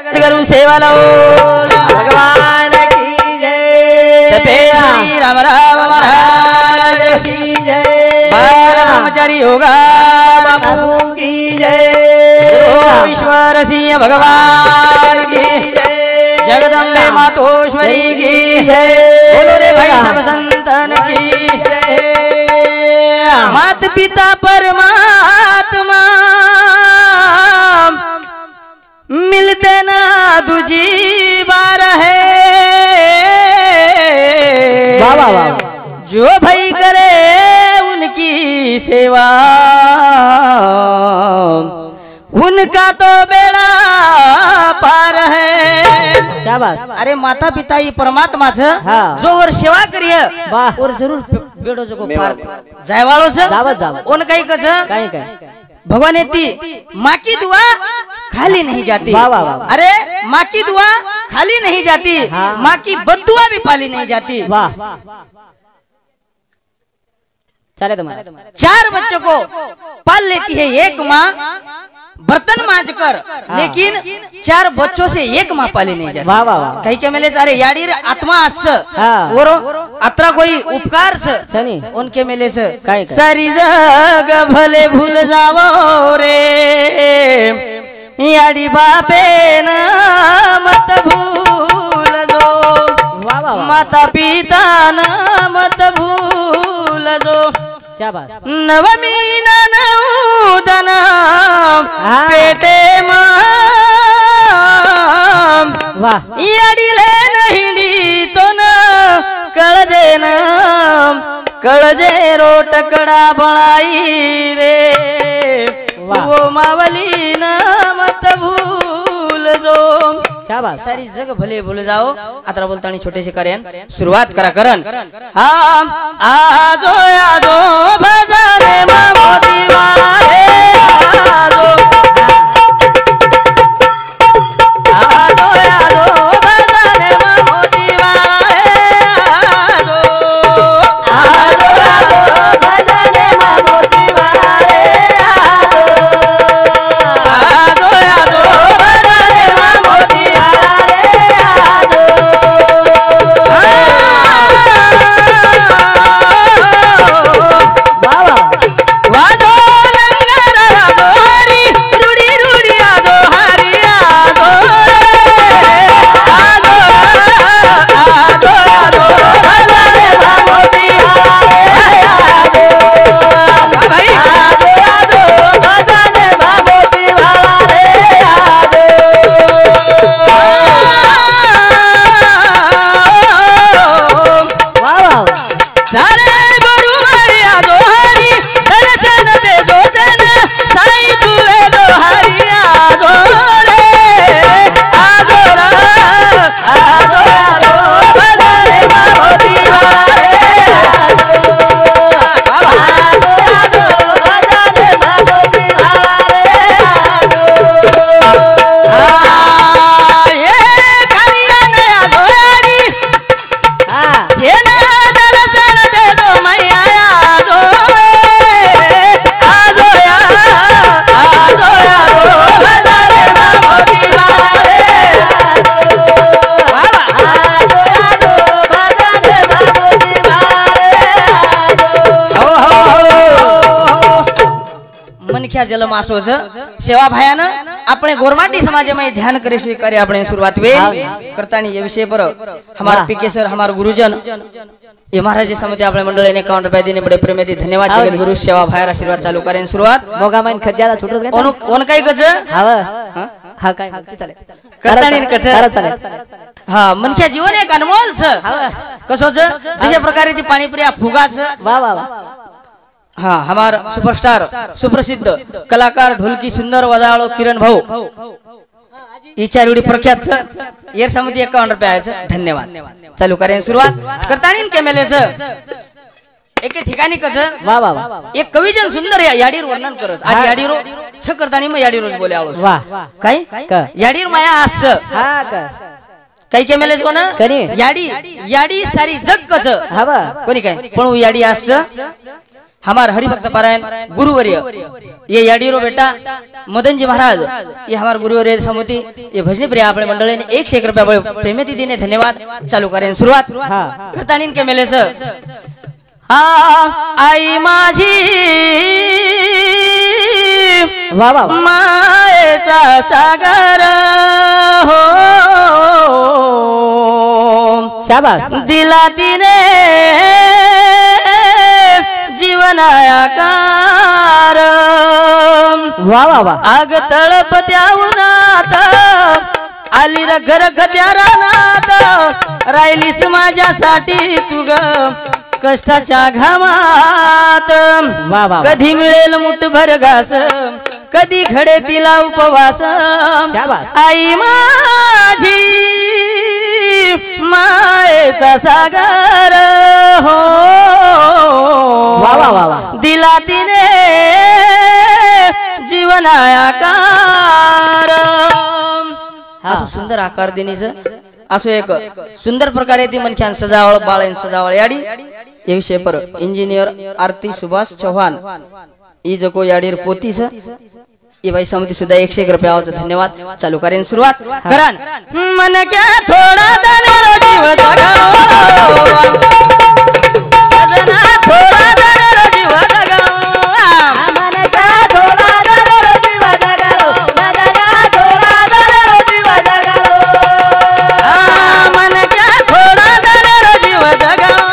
जगत गुरु सेवा लो भगवान की जय। श्री राम राम महाराज की जय। बाल ब्रह्मचारी होगा बापू की जय। ईश्वर सिंह भगवान की जय। जगदम्बे मातोश्वरी की जय। बोलो रे भाई सब संतन की मात पिता परमात्मा मिलते ना दूजी बार है। वाह वाह वाह। जो भाई करे उनकी सेवा उनका तो बेड़ा पार है। शाबाश। अरे माता पिता ही परमात्मा छ हाँ। जो और सेवा करिए वाह। और जरूर बेड़ो जो पार जाए वालो छ जावत जावत। उन कहीं कछ कहीं कहीं भगवान एती माँ की दुआ खाली नहीं जाती। वाह वाह वाह। अरे माँ की दुआ खाली नहीं जाती। हाँ। माँ की बद्दुआ भी पाली नहीं जाती। वाह। चले तुम्हारे 4 बच्चों को पाल लेती है एक माँ बर्तन मांझ कर। लेकिन 4 बच्चों से एक माँ पाली नहीं जाती। वाह वाह वाह। कहीं के मेले सारे याडी रे आत्मा आस हाँ। और अत्रा कोई उपकार सनी उनके मेले से काय सारी जग भले भूल जावो रे याडी बापे न मत भूल जो। वाह वाह वाह। माता पिता न मत भूल जो। शाबाश। नवमी नूदन हाँ। पेटे वाह। याडीले नहीं तो न कळजे रोट कड़ा बनाई रे। वाह। वो मावली न मत भूल जो। शाबाश। सारी जग भले भूल जाओ। आता बोलता छोटे से करेन सुरुवात करा करन हम आजो आजो भजने मोती वाले आजो आजो आजो भजने मोती वाले आजो आजो आजो भजने मोती वाले आजो आजो भजने मोती जलम आसो सेवा भायानं अपने गोरमाटी समाज में ध्यान करे स्वीकार्य अपने शुरुआत वे करता नहीं ये विषय पर हमारे पीके सर हमारे गुरुजन ये महाराज समिति अपने मंडल ने 51 रुपए देने बड़े प्रेम दी धन्यवाद जगत गुरु सेवा भायर आशीर्वाद चालू करें शुरुआत मोगा माइन खज्जादा छुटो ओन काही गज हाव हा काय चाले करता नहीं कच चाले हां मनख्या जीवन एक अनमोल छ कसो छ जशा प्रकारे ती पाणीपुरी फुगा छ वाह वाह वाह हाँ हमार सुपरस्टार सुप्रसिद्ध कलाकार ढोलकी सुंदर वजाळो किरण भाऊ ये 4 एवढी प्रख्यात ये समिती 51 रुपये आहे धन्यवाद चालू करें शुरुआत करता नहीं के मेले एक ठिकाणी कच वाह वाह वाह एक कविजन सुंदर याडीर वर्णन करस आज याडीरो छ करता नहीं मैं याडीरोज बोले आलो वाह काय याडीर माया आस हां का काही के मेले कोण याडी याडी सारी जग कच हावा कोणी काय पण याडी आस हमार हरिभक्त पारायण गुरुवर्य ये याडीरो बेटा मदन जी महाराज ये हमारे गुरुवर्य समिति ये भजनी प्रिय अपने मंडली ने 101 रुपया प्रेमेती दीने धन्यवाद चालू करें शुरुआत करता के मेले से आई माझी मायेचा सागर हो शाबास दिला तिने जीवनायाकार वा वा वा आग तळपत्या उन्हात आली र घर गत्या रानात राहिलीस माझ्यासाठी तू ग कष्टाच्या घामात वा वा कधी मिळेल मुठभर घास कधी घडे तिला उपवास शाबास आई माझी मायेचा सागर हो वा वा वा वा दिला तिने जीवनायाकार असं सुंदर आकार देणीच असं एक सुंदर प्रकारे ती मनख्यान सजावळ बाळेन सजावळ याडी ये विषय पर इंजिनियर आरती सुभाष चौहान ई जको याडीर पोतीस ये भाई समिति सुद्धा 101 रुपया धन्यवाद चालू करेन सुरुवात करान मन क्या थोडा दानेरो जीव जगाओ सजना थोडा दानेरो जीव जगाओ मन का थोडा दानेरो जीव जगाओ मदना थोडा दानेरो जीव जगाओ मन क्या थोडा दानेरो जीव जगाओ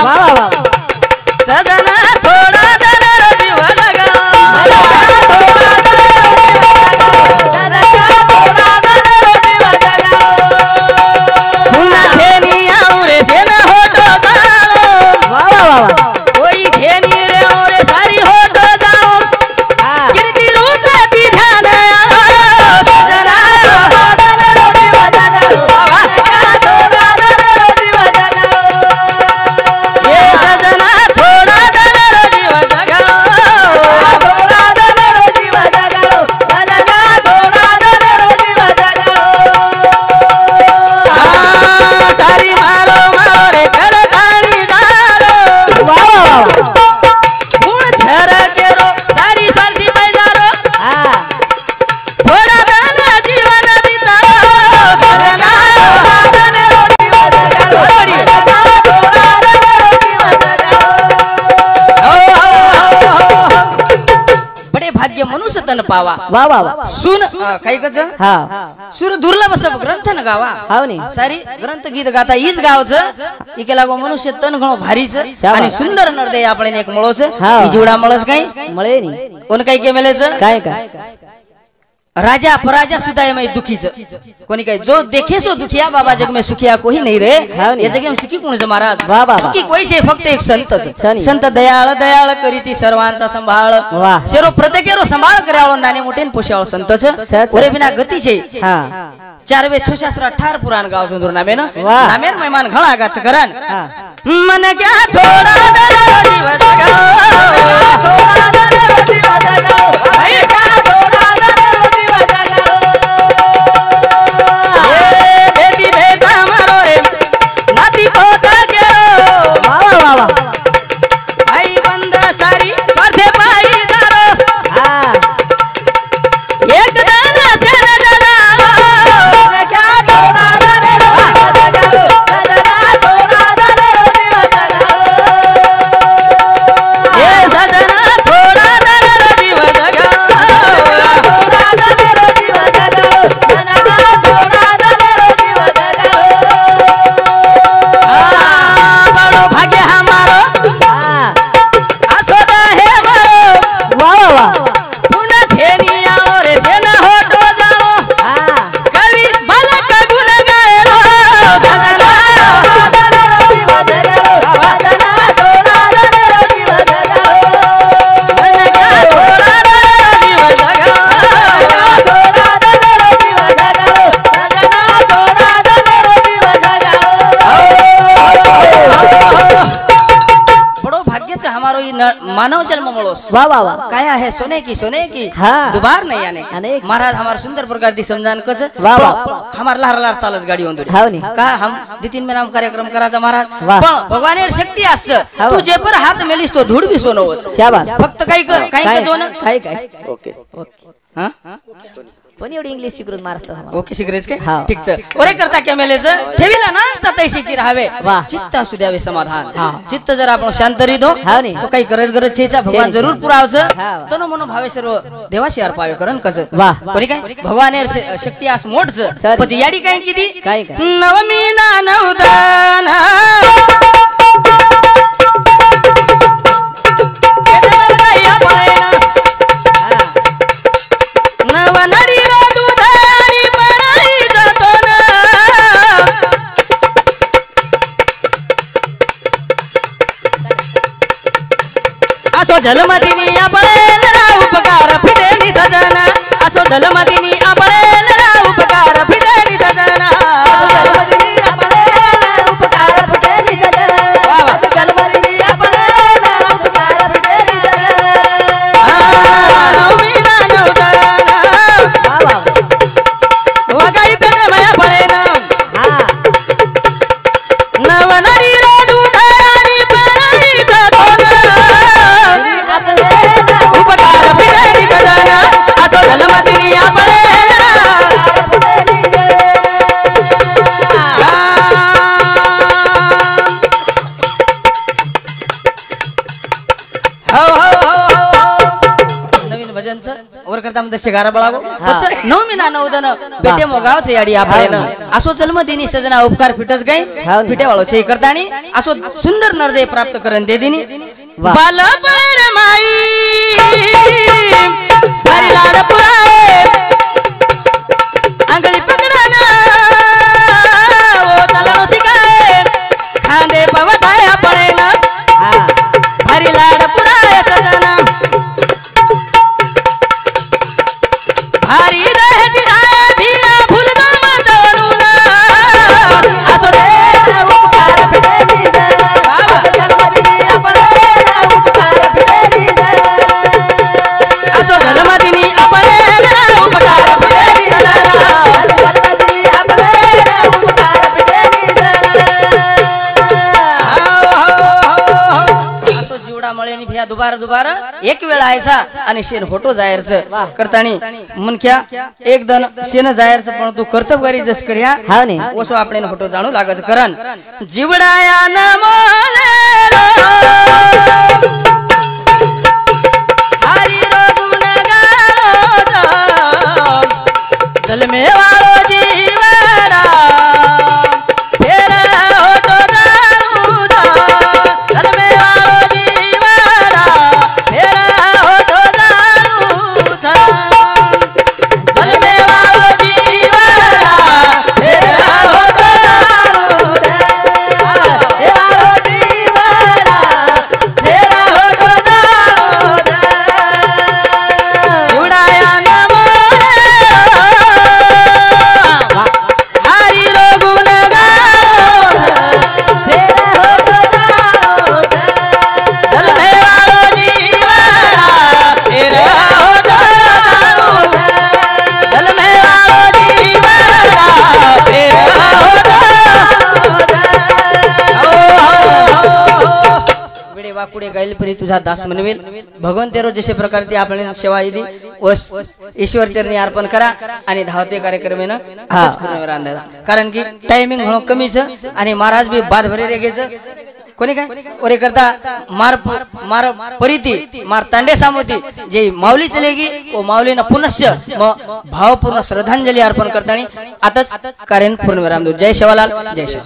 वा वा वा सजना थोडा दानेरो जीव जगाओ मनुष्य तन पावा वा वा वा सुन काही कच हा सुर दुर्लभ सब ग्रंथ न गावा हाव नी सारी ग्रंथ गीत गाता ईच गावचं इके लागो मनुष्य तन घणो भारीच आणि सुंदर नरदे आपण एक मळोच ई जोडा मळस काही मळे नी कोण काही के मेलेच काय काय राजा पराजा सुधा है मैं दुखीच कोनी कहे जो देखे सो दुखिया बाबा जग में सुखिया कोई नहीं रे ये जग में सुखी कोण महाराज सुखी कोई छे फक्त एक संत संत दयाळ दयाळ करीती सर्वांचा संभाळ शेरो प्रत्येकेरो संभाळ करावळो नाने मोठेन पोशावळ संतच ओरे बिना गती छे हा 4 वे 6 शास्त्र 18 पुराण गाव सुंदर नामे न नामेर मेहमान घणा गाच करान मन क्या थोड़ा दयाळ जीव जगाओ थोड़ा दयाळ जीव जगाओ भाई का थोड़ा मानव जन्म मळोस वाह वाह वाह काय आहे सोने की हाँ। दुबार नहीं आने अनेक। महाराज हमार सुंदर प्रकार दी समझान कच वाह, वाह। हमार लहर लहर चालस गाडी होऊन हाव नी। का हम दितीन में नाम कार्यक्रम करायचा महाराज वाह। पण भगवानेर शक्ती असं हाव। तू जे पर हात मेलीस तो धूड बी सोनवच शाबास फक्त काही जो ना काय काय ओके हा पण एवढी इंग्लिश शिकरून मारतो ओके शिकरेच काय हाव। ठीक च ओरे करता क्या मेलेच ठेविला ना तर तैसीची राहावे वाह। चित्त असू द्यावे समाधान हा। चित्त जर आपण शांत रिदो हाव नी। तो काही गरज छेचा भगवान छे- जरूर पुरावच हाव। तनो मनो भावे सर्व देवाशी अर्पावे करण कच वाह। बरी काय भगवानेर शक्ती आस मोठच सरी। પછી याडी काय किती काय काय? नवमी ना नवदान नवनडी रा दुधारी पराई जातो ना असो जलमदिनी आपळेल रा उपकार फिटेली सजना असो जलमदिनी आपळेल रा उपकार फिटेली सजना वर करता मध्ये शिगारा बळागो नवमी ना नवदन बेटे मोगावचे याडी आपलेन असो जन्मदिनी सजना उपकार फिटस गई फिटे वाळो छे करतानी असो सुंदर नरदे प्राप्त करन दे दिनी बाल पर माई हरी लाड पुराए अंगली पकड़ाना ओ तलनो सिकाए खांदे पवताया पड़ेना हरी लाड पुराए सजना हरी रह जिराए भीना भूल गो मतनुना असो उपकार फिटेली बाबा जन्मदिनी आपलेला उपकार फिटेली असो जन्मदिनी आपलेला उपकार फिटेली जन्मदिनी आपलेला उपकार फिटेली असो जीवडा मळेनी भिया दुबारा एक वेळ आयचा आणि शेन फोटो जायरचं करतानी मनख्या एक दन शेन जायरचं पण तू कर्तव्यकारी जस कर्या हाव नी। ओसो आपले फोटो जाणू लागच करन जीवडाया न मोलेलो हरी रो गुण गालो जल में वालो जीवड़ा फेरा होतो जाणू दा जल में वालो जीवड़ा फेरा होतो जाणू छा जल में वालो जीवड़ा फेरा होतो जाणू दे वालो जीवड़ा फेरा होतो जाणू दे जुडाया न हरी रो गुण गालो फेरा होतो जाणू दे जल में वालो जीवड़ा फेरा होतो जाणू दे जल में वालो जीवड़ा फेरा होतो वेडे वाकुडे गाईल परी तुझा दास म्हणवेल भगवान तेरो जसे प्रकार ती आपल्याला सेवा दिली वस ईश्वर चरणी अर्पण करा आणि धावते कार्यक्रमेन आताच पूर्ण रांधा कारण की टायमिंग म्हणून कमीच आणि महाराज बी बाद भरे रेगेच कोणी काय ओरे करता मार परिती मार तांडे सामोती जे माऊली चलेगी ओ माऊलीना पुनश्य भावपूर्ण श्रद्धांजली अर्पण करतानी आताच कार्य पूर्ण विराम दो जय शिवलाल जय शिव